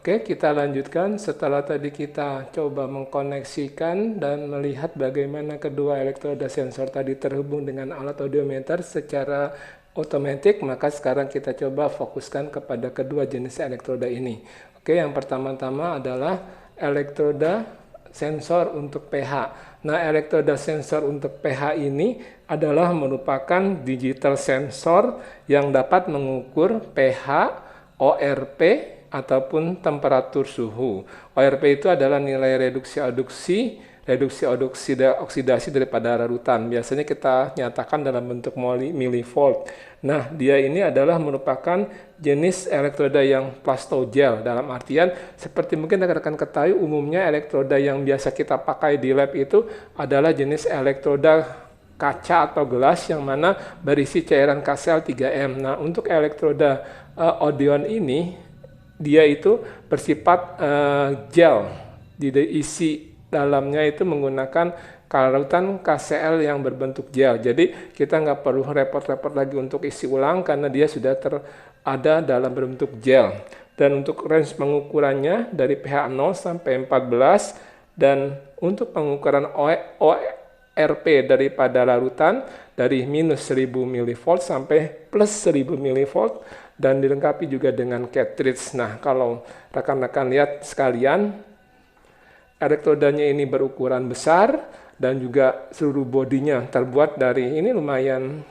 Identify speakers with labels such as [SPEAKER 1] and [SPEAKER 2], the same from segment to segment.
[SPEAKER 1] Oke, kita lanjutkan. Setelah tadi kita coba mengkoneksikan dan melihat bagaimana kedua elektroda sensor tadi terhubung dengan alat audiometer secara otomatis, maka sekarang kita coba fokuskan kepada kedua jenis elektroda ini. Oke, yang pertama-tama adalah elektroda sensor untuk pH. Nah, elektroda sensor untuk pH ini adalah merupakan digital sensor yang dapat mengukur pH, ORP, ataupun temperatur suhu. ORP itu adalah nilai reduksi oksidasi daripada larutan. Biasanya kita nyatakan dalam bentuk milivolt. Nah, dia ini adalah merupakan jenis elektroda yang plastogel, dalam artian seperti mungkin rekan-rekan ketahui, umumnya elektroda yang biasa kita pakai di lab itu adalah jenis elektroda kaca atau gelas yang mana berisi cairan KCl 3M. Nah, untuk elektroda Odeon ini dia itu bersifat gel, diisi dalamnya itu menggunakan larutan KCl yang berbentuk gel. Jadi kita nggak perlu repot-repot lagi untuk isi ulang karena dia sudah ada dalam bentuk gel. Dan untuk range pengukurannya dari pH 0 sampai 14, dan untuk pengukuran ORP daripada larutan dari minus 1000 mV sampai plus 1000 mV, dan dilengkapi juga dengan cartridge. Nah, kalau rekan-rekan lihat sekalian, elektrodanya ini berukuran besar dan juga seluruh bodinya terbuat dari, ini lumayan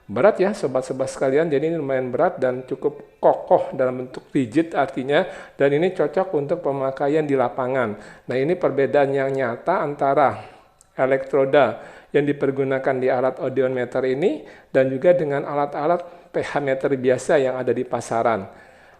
[SPEAKER 1] berat ya sobat-sobat sekalian, jadi ini lumayan berat dan cukup kokoh dalam bentuk rigid artinya, dan ini cocok untuk pemakaian di lapangan. Nah, ini perbedaan yang nyata antara elektroda yang dipergunakan di alat audiometer ini dan juga dengan alat-alat pH meter biasa yang ada di pasaran.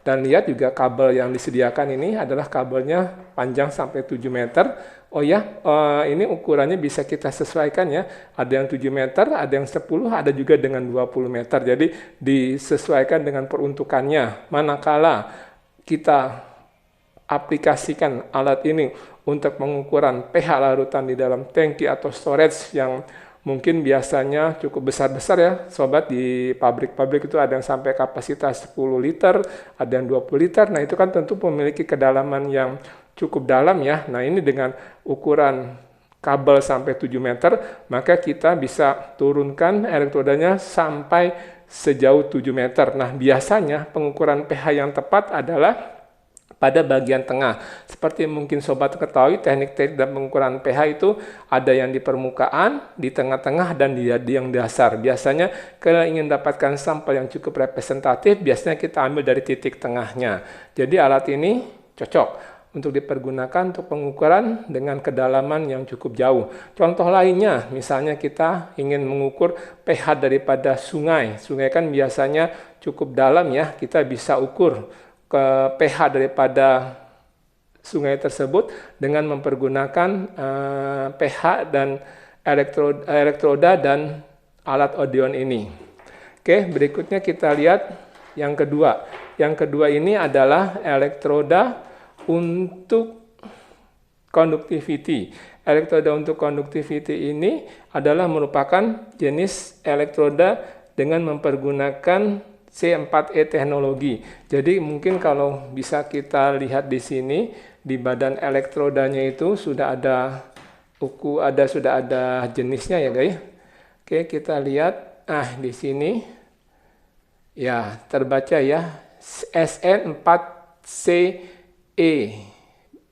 [SPEAKER 1] Dan lihat juga kabel yang disediakan ini adalah kabelnya panjang sampai 7 meter. Oh ya, ini ukurannya bisa kita sesuaikan ya. Ada yang 7 meter, ada yang 10, ada juga dengan 20 meter. Jadi disesuaikan dengan peruntukannya. Manakala kita aplikasikan alat ini untuk pengukuran pH larutan di dalam tangki atau storage yang mungkin biasanya cukup besar-besar ya sobat, di pabrik-pabrik itu ada yang sampai kapasitas 10 liter, ada yang 20 liter. Nah, itu kan tentu memiliki kedalaman yang cukup dalam ya. Nah, ini dengan ukuran kabel sampai 7 meter, maka kita bisa turunkan elektrodanya sampai sejauh 7 meter. Nah, biasanya pengukuran pH yang tepat adalah pada bagian tengah. Seperti mungkin sobat ketahui, teknik-teknik dan pengukuran pH itu ada yang di permukaan, di tengah-tengah, dan di yang dasar. Biasanya kalau ingin dapatkan sampel yang cukup representatif, biasanya kita ambil dari titik tengahnya. Jadi alat ini cocok untuk dipergunakan untuk pengukuran dengan kedalaman yang cukup jauh. Contoh lainnya, misalnya kita ingin mengukur pH daripada sungai. Sungai kan biasanya cukup dalam ya, kita bisa ukur ke pH daripada sungai tersebut dengan mempergunakan pH dan elektroda dan alat Odeon ini. Oke, berikutnya kita lihat yang kedua. Yang kedua ini adalah elektroda untuk conductivity. Elektroda untuk conductivity ini adalah merupakan jenis elektroda dengan mempergunakan C4E teknologi. Jadi mungkin kalau bisa kita lihat di sini, di badan elektrodanya itu sudah ada sudah ada jenisnya ya guys. Oke, kita lihat. Di sini ya terbaca ya, SN4CE.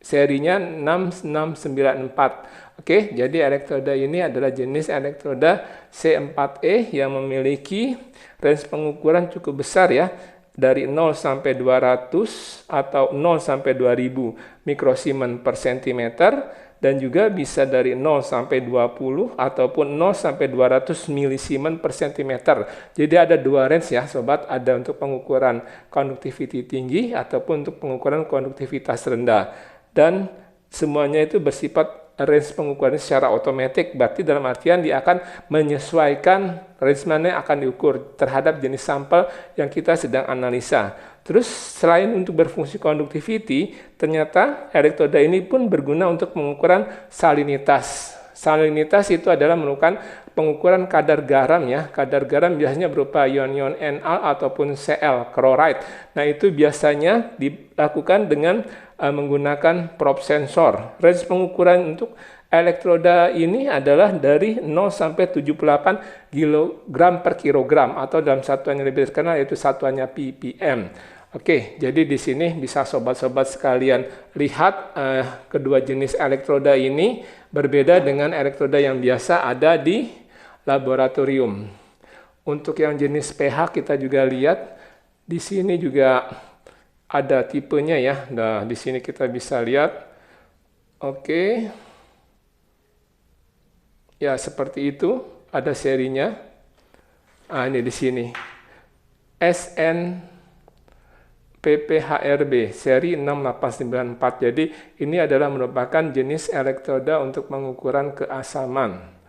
[SPEAKER 1] Serinya 6694. Oke, jadi elektroda ini adalah jenis elektroda C4E yang memiliki range pengukuran cukup besar ya, dari 0 sampai 200 atau 0 sampai 2000 mikrosiemen per centimeter, dan juga bisa dari 0 sampai 20 ataupun 0 sampai 200 milisiemen per centimeter. Jadi ada dua range ya sobat, ada untuk pengukuran konduktiviti tinggi ataupun untuk pengukuran konduktivitas rendah. dan semuanya itu bersifat range pengukuran secara otomatis, berarti dalam artian dia akan menyesuaikan range mana yang akan diukur terhadap jenis sampel yang kita sedang analisa. Terus selain untuk berfungsi conductivity, ternyata elektroda ini pun berguna untuk pengukuran salinitas. Salinitas itu adalah merupakan pengukuran kadar garam ya. Kadar garam biasanya berupa ion-ion Na ataupun Cl, chloride. Nah, itu biasanya dilakukan dengan menggunakan probe sensor. Range pengukuran untuk elektroda ini adalah dari 0 sampai 78 kg per kilogram atau dalam satuan yang lebih terkenal yaitu satuannya ppm. Oke, jadi di sini bisa sobat-sobat sekalian lihat kedua jenis elektroda ini berbeda dengan elektroda yang biasa ada di laboratorium. Untuk yang jenis pH kita juga lihat di sini juga ada tipenya ya. Nah, di sini kita bisa lihat. Oke. Ya, seperti itu. Ada serinya. Ah, ini di sini. SN-PPHRB seri 6894. Jadi ini adalah merupakan jenis elektroda untuk pengukuran keasaman.